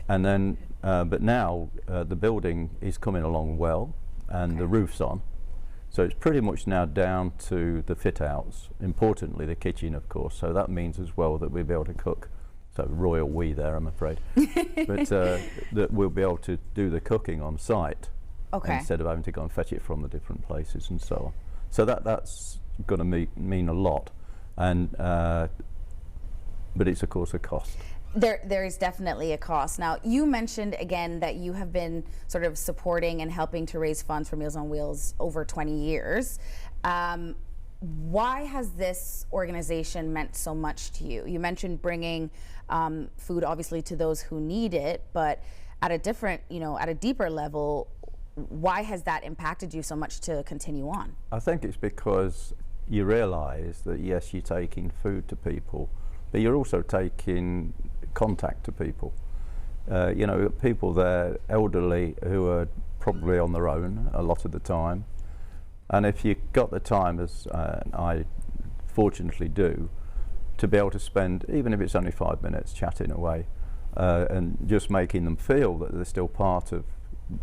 And then, but now the building is coming along well, and the roof's on. So it's pretty much now down to the fit-outs, importantly the kitchen, of course. So that means as well that we'll be able to cook. So royal we there, I'm afraid. But that we'll be able to do the cooking on site. Okay. Instead of having to go and fetch it from the different places and so on. So that's going to mean a lot, and but it's of course a cost. There is definitely a cost. Now, you mentioned again that you have been sort of supporting and helping to raise funds for Meals on Wheels over 20 years. Why has this organization meant so much to you? You mentioned bringing food obviously to those who need it, but at a different, at a deeper level, why has that impacted you so much to continue on? I think it's because you realise that yes, you're taking food to people, but you're also taking contact to people. People there, elderly, who are probably on their own a lot of the time. And if you've got the time, as I fortunately do, to be able to spend, even if it's only 5 minutes, chatting away, and just making them feel that they're still part of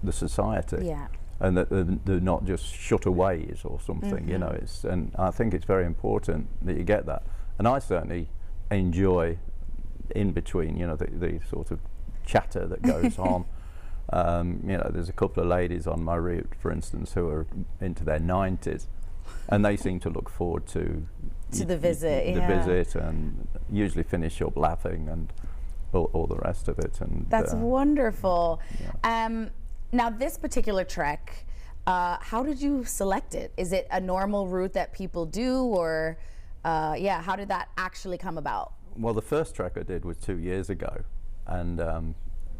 the society, and that they're not just shutaways or something. And I think it's very important that you get that. And I certainly enjoy in between, the sort of chatter that goes on. You know, there's a couple of ladies on my route, for instance, who are into their 90s, and they seem to look forward to the visit. The visit, and usually finish up laughing and all the rest of it. And that's wonderful. Yeah. Now, this particular trek, how did you select it? Is it a normal route that people do, or how did that actually come about? Well, the first trek I did was 2 years ago, and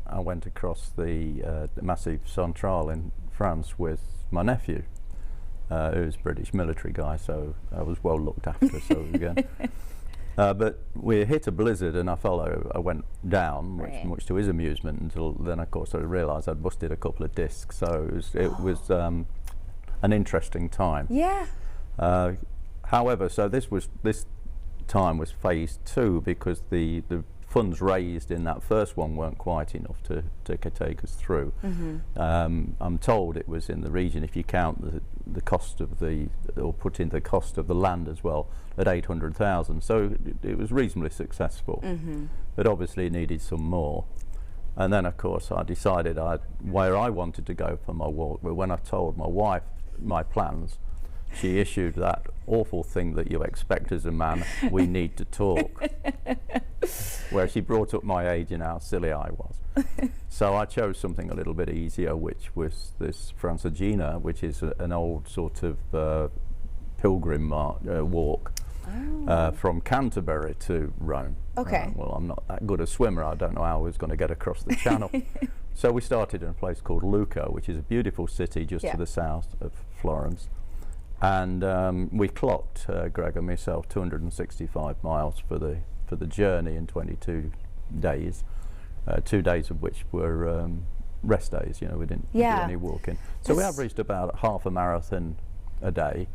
I went across the Massif Central in France with my nephew, who's a British military guy, so I was well looked after. So again, but we hit a blizzard, and I went down, much to his amusement. Until then, of course, I realised I'd busted a couple of discs. So it was an interesting time. Yeah. However, so this time was phase 2, because the funds raised in that first one weren't quite enough to take us through. I'm told it was in the region, if you count the cost of or put in the cost of the land as well, at 800,000. So it was reasonably successful, but obviously it needed some more. And then, of course, I decided where I wanted to go for my walk. But when I told my wife my plans, she issued that awful thing that you expect as a man, we need to talk, where she brought up my age and how silly I was. So I chose something a little bit easier, which was this Francigena, which is an old sort of pilgrim walk from Canterbury to Rome. Okay. Well, I'm not that good a swimmer. I don't know how I was going to get across the channel. So we started in a place called Lucca, which is a beautiful city just to the south of Florence. And we clocked, Greg and myself, 265 miles for the journey in 22 days, 2 days of which were rest days. You know, we didn't do any walking. So we averaged about half a marathon a day.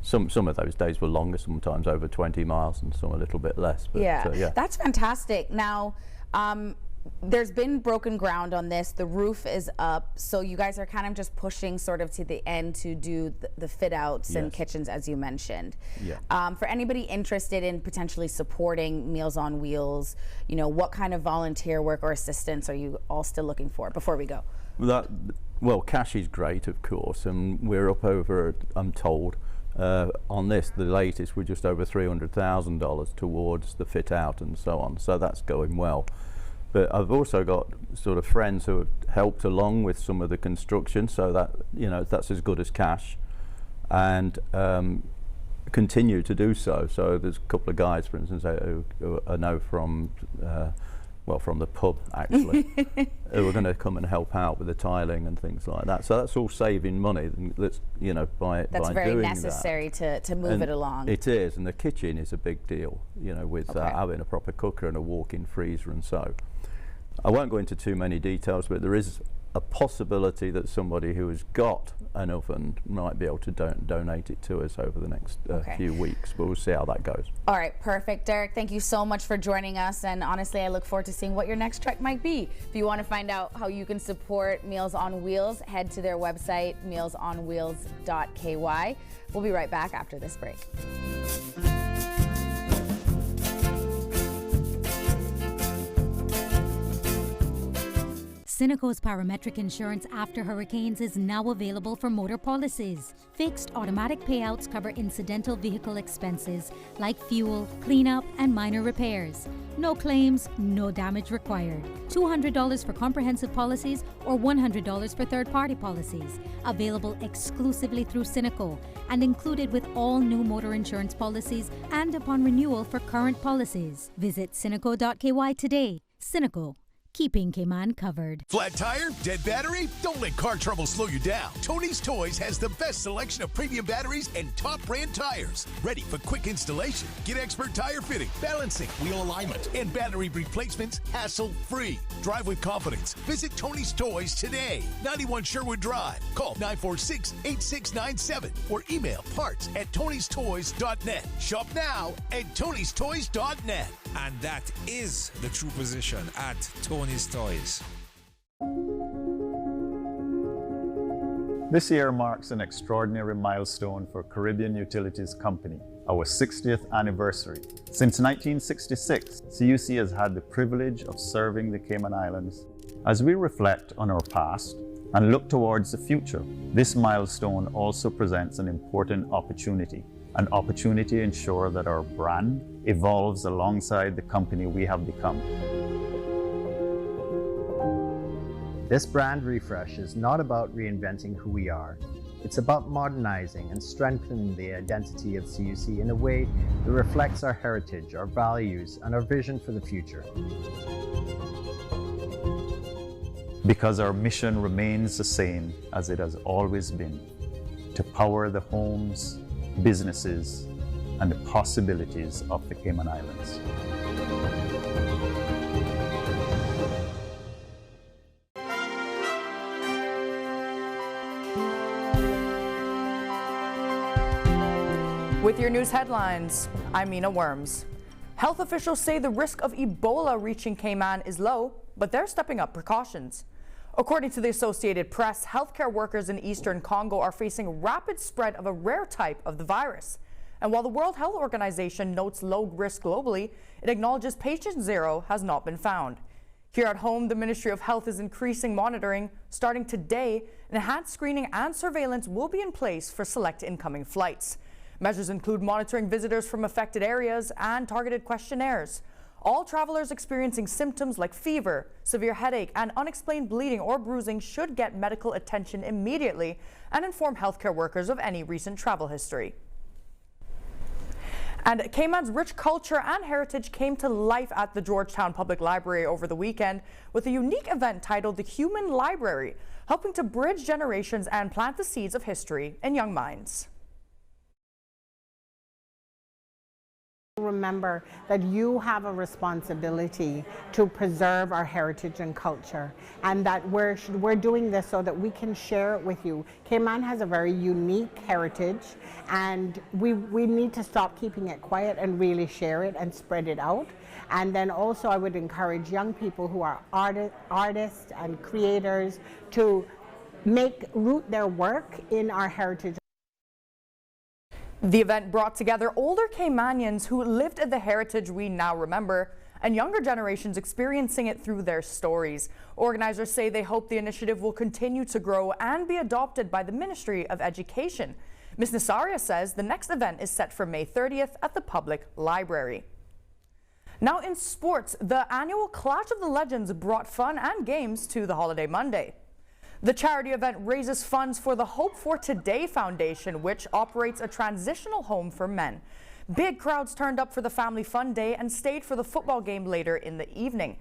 Some of those days were longer, sometimes over 20 miles, and some a little bit less. But, yeah, that's fantastic. Now, there's been broken ground on this. The roof is up, so you guys are kind of just pushing sort of to the end to do the fit outs and kitchens, as you mentioned. Yeah. For anybody interested in potentially supporting Meals on Wheels, you know, what kind of volunteer work or assistance are you all still looking for before we go? Well, cash is great, of course, and we're up over, I'm told, on this, the latest, we're just over $300,000 towards the fit out and so on. So that's going well. But I've also got sort of friends who have helped along with some of the construction, so that, you know, that's as good as cash, and continue to do so. So there's a couple of guys, for instance, who I know from, from the pub actually, who are going to come and help out with the tiling and things like that. So that's all saving money. That's, you know, by very doing necessary that. to move it along. It is, and the kitchen is a big deal. You know, with having a proper cooker and a walk-in freezer and so. I won't go into too many details, but there is a possibility that somebody who has got an oven might be able to donate it to us over the next few weeks, but we'll see how that goes. All right, perfect. Derek, thank you so much for joining us, and honestly, I look forward to seeing what your next trek might be. If you want to find out how you can support Meals on Wheels, head to their website, mealsonwheels.ky. We'll be right back after this break. Cineco's parametric insurance after hurricanes is now available for motor policies. Fixed automatic payouts cover incidental vehicle expenses like fuel, cleanup, and minor repairs. No claims, no damage required. $200 for comprehensive policies or $100 for third-party policies. Available exclusively through Cineco and included with all new motor insurance policies and upon renewal for current policies. Visit cineco.ky today. Cineco. Keeping Cayman covered. Flat tire? Dead battery? Don't let car trouble slow you down. Tony's Toys has the best selection of premium batteries and top brand tires. Ready for quick installation. Get expert tire fitting, balancing, wheel alignment, and battery replacements hassle-free. Drive with confidence. Visit Tony's Toys today. 91 Sherwood Drive. Call 946-8697 or email parts@tonystoys.net. Shop now at tonystoys.net. And that is the true position at Tony's Toys. This year marks an extraordinary milestone for Caribbean Utilities Company, our 60th anniversary. Since 1966, CUC has had the privilege of serving the Cayman Islands As we reflect on our past and look towards the future, this milestone also presents an important opportunity, an opportunity to ensure that our brand evolves alongside the company we have become. This brand refresh is not about reinventing who we are. It's about modernizing and strengthening the identity of CUC in a way that reflects our heritage, our values, and our vision for the future. Because our mission remains the same as it has always been, to power the homes, businesses, and the possibilities of the Cayman Islands. With your news headlines, I'm Mina Worms. Health officials say the risk of Ebola reaching Cayman is low, but they're stepping up precautions. According to the Associated Press, healthcare workers in eastern Congo are facing rapid spread of a rare type of the virus. And while the World Health Organization notes low risk globally, it acknowledges patient zero has not been found. Here at home, the Ministry of Health is increasing monitoring. Starting today, enhanced screening and surveillance will be in place for select incoming flights. Measures include monitoring visitors from affected areas and targeted questionnaires. All travelers experiencing symptoms like fever, severe headache, and unexplained bleeding or bruising should get medical attention immediately and inform healthcare workers of any recent travel history. And Cayman's rich culture and heritage came to life at the Georgetown Public Library over the weekend with a unique event titled The Human Library, helping to bridge generations and plant the seeds of history in young minds. Remember that you have a responsibility to preserve our heritage and culture, and that we're doing this so that we can share it with you. Cayman has a very unique heritage, and we need to stop keeping it quiet and really share it and spread it out. And then also I would encourage young people who are artists and creators to root their work in our heritage. The event brought together older Caymanians who lived the heritage we now remember and younger generations experiencing it through their stories. Organizers say they hope the initiative will continue to grow and be adopted by the Ministry of Education. Ms. Nasaria says the next event is set for May 30th at the Public Library. Now in sports, the annual Clash of the Legends brought fun and games to the Holiday Monday. The charity event raises funds for the Hope for Today Foundation, which operates a transitional home for men. Big crowds turned up for the Family Fun Day and stayed for the football game later in the evening.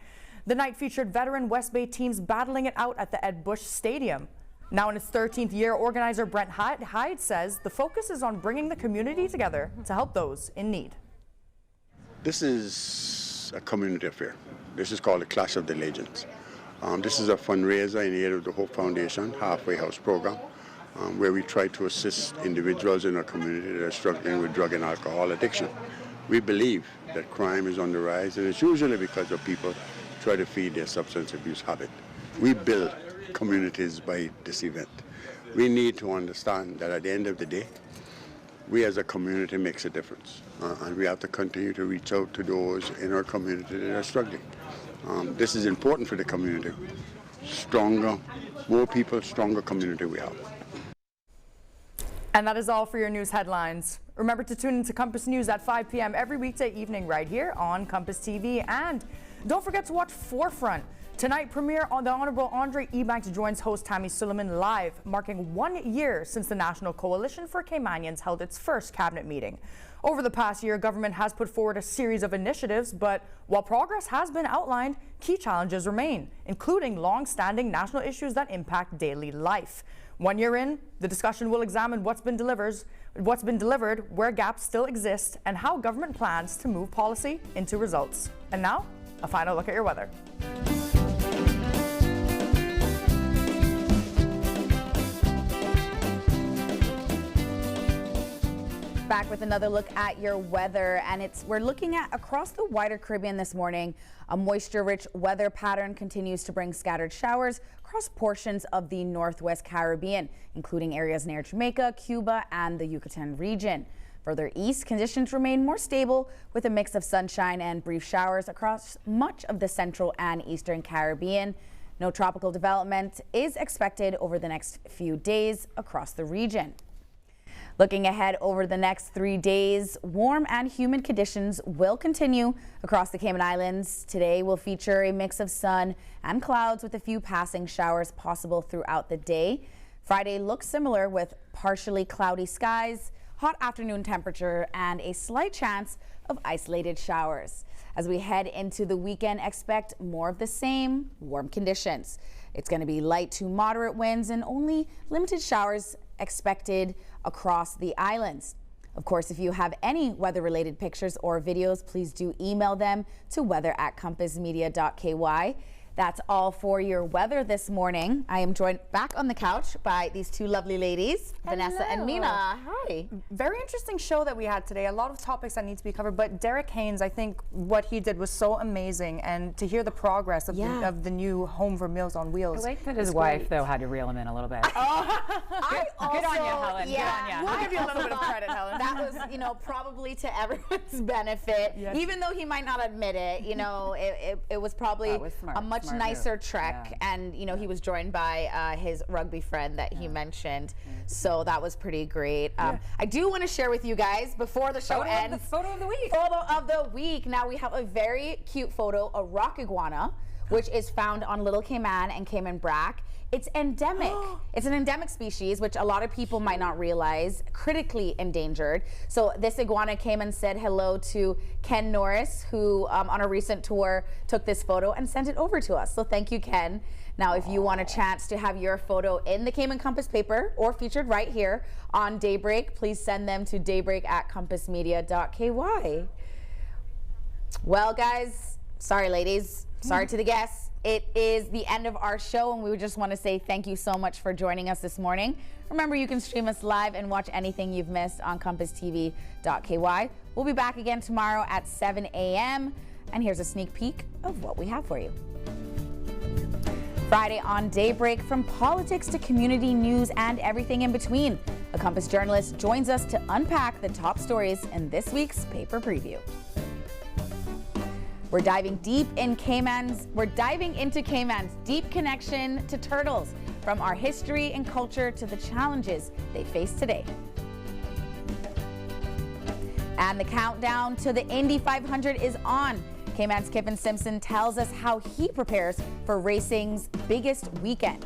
The night featured veteran West Bay teams battling it out at the Ed Bush Stadium. Now in its 13th year, organizer Brent Hyde says the focus is on bringing the community together to help those in need. This is a community affair. This is called the Clash of the Legends. This is a fundraiser in aid of the Hope Foundation Halfway House program, where we try to assist individuals in our community that are struggling with drug and alcohol addiction. We believe that crime is on the rise, and it's usually because of people try to feed their substance abuse habit. We build communities by this event. We need to understand that at the end of the day, we as a community makes a difference, and we have to continue to reach out to those in our community that are struggling. This is important for the community. Stronger, more people, stronger community we have. And that is all for your news headlines. Remember to tune into Compass News at 5 p.m. every weekday evening right here on Compass TV. And don't forget to watch Forefront. Tonight, premiere on the Honorable Andre Ebanks joins host Tammy Suleiman live, marking 1 year since the National Coalition for Caymanians held its first cabinet meeting. Over the past year, government has put forward a series of initiatives, but while progress has been outlined, key challenges remain, including long-standing national issues that impact daily life. 1 year in, the discussion will examine what's been delivered, where gaps still exist, and how government plans to move policy into results. And now, a final look at your weather. Back with another look at your weather, and we're looking at across the wider Caribbean this morning. A moisture-rich weather pattern continues to bring scattered showers across portions of the Northwest Caribbean, including areas near Jamaica, Cuba, and the Yucatan region. Further east, conditions remain more stable with a mix of sunshine and brief showers across much of the central and eastern Caribbean. No tropical development is expected over the next few days across the region. Looking ahead over the next 3 days, warm and humid conditions will continue across the Cayman Islands. Today will feature a mix of sun and clouds with a few passing showers possible throughout the day. Friday looks similar with partially cloudy skies, hot afternoon temperature, and a slight chance of isolated showers. As we head into the weekend, expect more of the same warm conditions. It's going to be light to moderate winds and only limited showers expected across the islands. Of course, if you have any weather-related pictures or videos, please do email them to weather@compassmedia.ky. That's all for your weather this morning. I am joined back on the couch by these two lovely ladies, Vanessa and Mina. Hi. Very interesting show that we had today. A lot of topics that need to be covered, but Derek Haynes, I think what he did was so amazing, and to hear the progress of, the new home for Meals on Wheels. I like that his wife, though, had to reel him in a little bit. Good on you, Helen. Yeah, Good on you. We'll give you a little bit of credit, Helen. That was, probably to everyone's benefit. Yes. Even though he might not admit it, it was probably a much nicer trek. And, he was joined by his rugby friend that he mentioned. So that was pretty great. I do want to share with you guys before the show ends. Photo of the week. Photo of the week. Now we have a very cute photo, a rock iguana, which is found on Little Cayman and Cayman Brac. It's endemic. It's an endemic species, which a lot of people might not realize, critically endangered. So this iguana came and said hello to Ken Norris, who on a recent tour took this photo and sent it over to us. So thank you, Ken. Now, if you want a chance to have your photo in the Cayman Compass paper or featured right here on Daybreak, please send them to daybreak@compassmedia.ky. Well, guys, sorry, ladies. Sorry to the guests. It is the end of our show, and we would just want to say thank you so much for joining us this morning. Remember, you can stream us live and watch anything you've missed on compasstv.ky. We'll be back again tomorrow at 7 a.m. And here's a sneak peek of what we have for you. Friday on Daybreak, from politics to community news and everything in between, a Compass journalist joins us to unpack the top stories in this week's paper preview. We're diving into Cayman's deep connection to turtles, from our history and culture to the challenges they face today. And the countdown to the Indy 500 is on. Cayman's Kyffin Simpson tells us how he prepares for racing's biggest weekend.